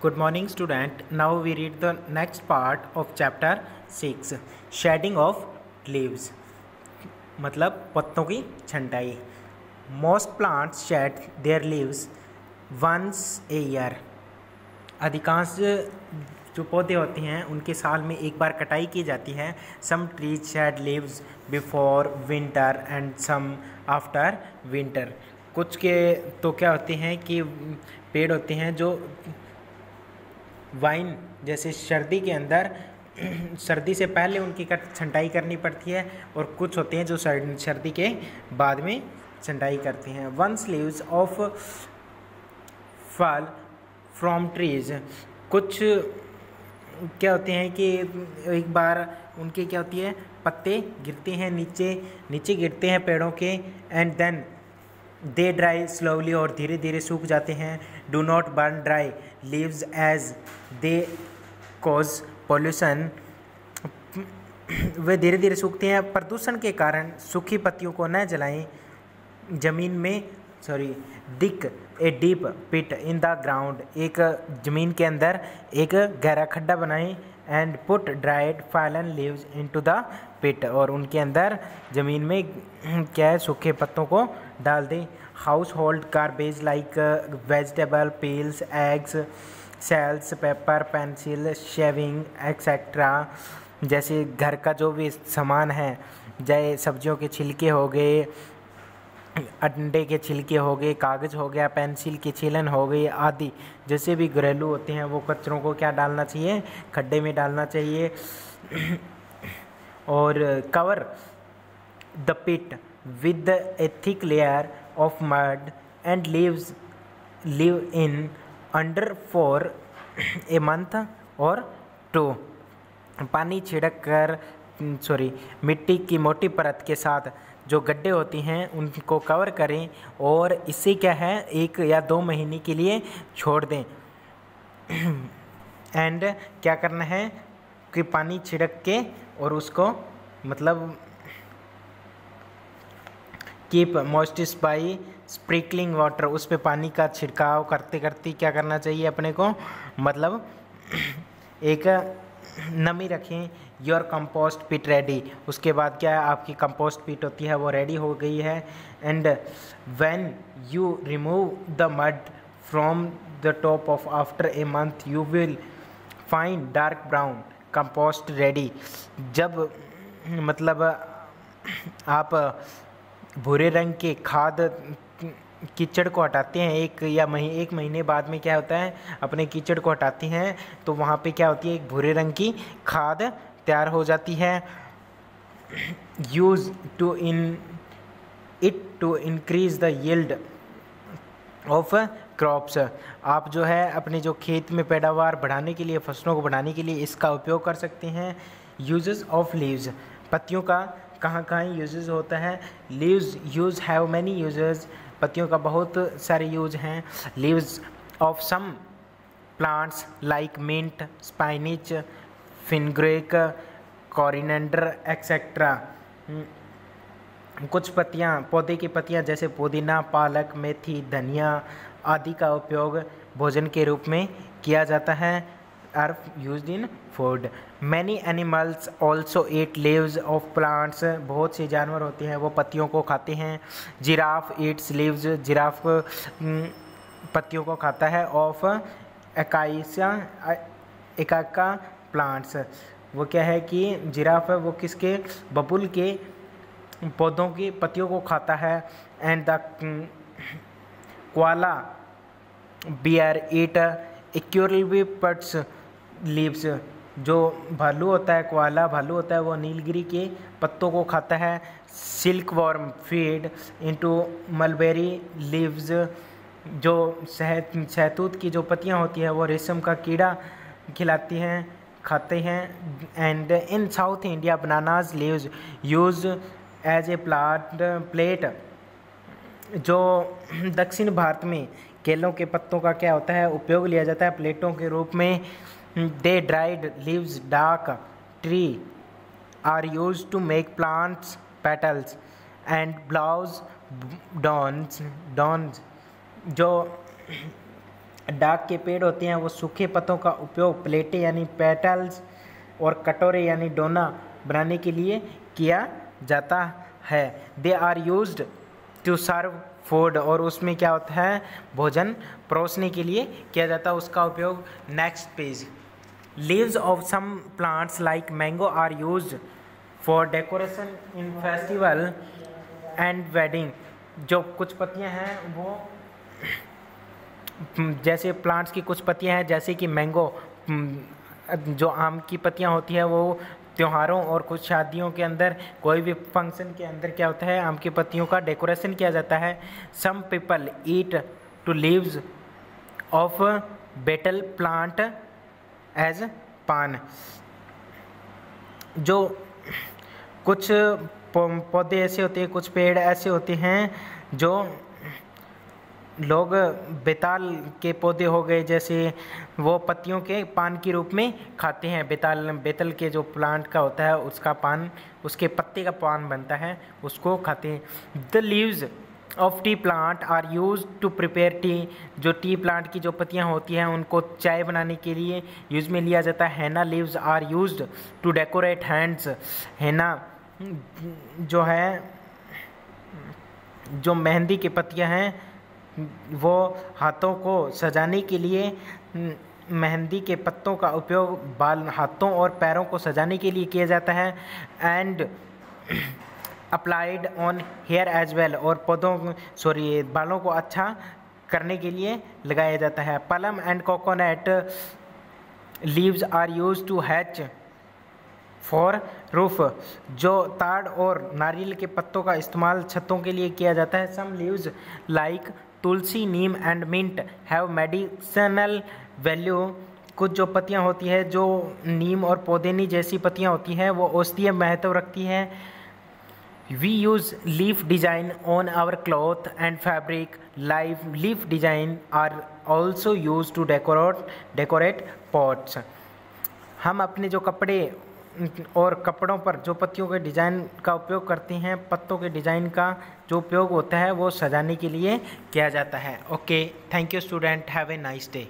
Good morning, student. Now we read the next part of chapter 6, shedding of leaves. मतलब पत्तों की छंटाई. Most plants shed their leaves once a year. अधिकांश जो पौधे होते हैं उनके साल में एक बार कटाई की जाती है. Some trees shed leaves before winter and some after winter. कुछ के तो क्या होते हैं कि पेड़ होते हैं जो वाइन जैसे सर्दी के अंदर सर्दी से पहले उनकी छंटाई करनी पड़ती है, और कुछ होते हैं जो सर्दी के बाद में छंटाई करते हैं. Once leaves of fall from trees. कुछ क्या होते हैं कि एक बार उनके क्या होती है, पत्ते गिरते हैं नीचे गिरते हैं पेड़ों के. And then they dry slowly, और धीरे धीरे सूख जाते हैं. Do not burn dry leaves as they cause pollution. वे धीरे धीरे सूखते हैं प्रदूषण के कारण. सूखी पत्तियों को न जलाएं. जमीन में dig a deep pit in the ground. एक जमीन के अंदर एक गहरा खड्डा बनाएं. And put dried fallen leaves into the pit, और उनके अंदर ज़मीन में क्या है, सूखे पत्तों को डाल दें. Household garbage like vegetable peels, eggs, shells, paper, pencil, shaving etcetera. जैसे घर का जो भी सामान है, जैसे सब्जियों के छिलके हो गए, अंडे के छिलके हो गए, कागज़ हो गया, पेंसिल की छीलन हो गई आदि, जैसे भी घरेलू होते हैं वो कचरों को क्या डालना चाहिए, खड्डे में डालना चाहिए. और cover the pit with a thick layer of mud and leave in under for a month और 2. पानी छिड़क कर मिट्टी की मोटी परत के साथ जो गड्ढे होती हैं उनको कवर करें, और इससे क्या है, 1 या 2 महीने के लिए छोड़ दें. एंड क्या करना है कि पानी छिड़क के और उसको मतलब keep moisture by sprinkling water. उस पर पानी का छिड़काव करते करते क्या करना चाहिए अपने को, मतलब एक नमी रखें. Your compost pit ready. उसके बाद क्या है, आपकी कंपोस्ट पिट होती है वो रेडी हो गई है. And when you remove the mud from the top of after a month you will find dark brown compost ready. जब मतलब आप भूरे रंग के खाद कीचड़ को हटाते हैं, एक महीने बाद में क्या होता है, अपने कीचड़ को हटाते हैं तो वहाँ पे क्या होती है, एक भूरे रंग की खाद तैयार हो जाती है. Use to increase the yield of crops. आप जो है अपने जो खेत में पैदावार बढ़ाने के लिए, फसलों को बढ़ाने के लिए इसका उपयोग कर सकते हैं. Uses of leaves. पत्तियों का कहाँ कहाँ यूजेस होता है. Leaves use have many uses. पत्तियों का बहुत सारे यूज हैं. Leaves of some plants like mint, spinach, fenugreek, coriander etcetera. कुछ पौधे की पत्तियां जैसे पुदीना, पालक, मेथी, धनिया आदि का उपयोग भोजन के रूप में किया जाता है. Are used in food. Many animals also eat leaves of plants. बहुत से जानवर होते हैं वो पत्तियों को खाते हैं. Giraffe Yeats leaves. जिराफ पत्तियों को खाता है. Of acacia plants. वो क्या है कि जिराफ है वो किसके, बबुल के पौधों की पत्तियों को खाता है. And the koala bear eat eucalyptus leaves. जो भालू होता है, कोआला भालू होता है, वो नीलगिरी के पत्तों को खाता है. Silk worm feed into mulberry leaves. जो शहतूत की जो पत्तियां होती है वो रेशम का कीड़ा खिलाती हैं, खाते हैं. And in South India bananas leaves use as a plate. जो दक्षिण भारत में केलों के पत्तों का क्या होता है, उपयोग लिया जाता है प्लेटों के रूप में. They dried leaves dhak tree are use to make plants petals and blouse dons. जो डाक के पेड़ होते हैं वो सूखे पत्तों का उपयोग प्लेटें यानी पेटल्स और कटोरे यानी डोना बनाने के लिए किया जाता है। They are used to serve food, और उसमें क्या होता है, भोजन परोसने के लिए किया जाता है, उसका उपयोग। Next page. Leaves of some plants like mango are used for decoration in festival and wedding. जो कुछ पत्तियां हैं वो जैसे प्लांट्स की कुछ पत्तियां हैं जैसे कि मैंगो, जो आम की पत्तियां होती है वो त्योहारों और कुछ शादियों के अंदर, कोई भी फंक्शन के अंदर क्या होता है, आम की पत्तियों का डेकोरेशन किया जाता है। Some people eat to leaves of betel plant as paan. जो कुछ पौधे ऐसे होते हैं, कुछ पेड़ ऐसे होते हैं जो लोग बेताल के पौधे हो गए जैसे वो पत्तियों के पान के रूप में खाते हैं। बेतल के जो प्लांट का होता है उसका पान, उसके पत्ते का पान बनता है, उसको खाते हैं। The leaves of tea plant are use to prepare tea. जो टी प्लांट की जो पत्तियां होती हैं उनको चाय बनाने के लिए यूज में लिया जाता है। Henna leaves are used to decorate hands. Henna जो है, जो मेहंदी की पत्तियां हैं वो हाथों को सजाने के लिए, मेहंदी के पत्तों का उपयोग बाल, हाथों और पैरों को सजाने के लिए किया जाता है। And applied on hair as well, और बालों को अच्छा करने के लिए लगाया जाता है। Palm and coconut leaves are use to thatch for roof. जो ताड़ और नारियल के पत्तों का इस्तेमाल छतों के लिए किया जाता है। Some leaves like tulsi, neem and mint have medicinal value. कुछ जो पत्तियां होती है, जो नीम और पौधेनी जैसी पत्तियां होती हैं, वो औषधीय महत्व रखती है। We use leaf design on our cloth and fabric. Leaf design are also use to decorate pots. हम अपने जो कपड़े और कपड़ों पर जो पत्तियों के डिज़ाइन का उपयोग करते हैं, पत्तों के डिज़ाइन का जो उपयोग होता है वो सजाने के लिए किया जाता है। Okay, thank you student, have a nice day.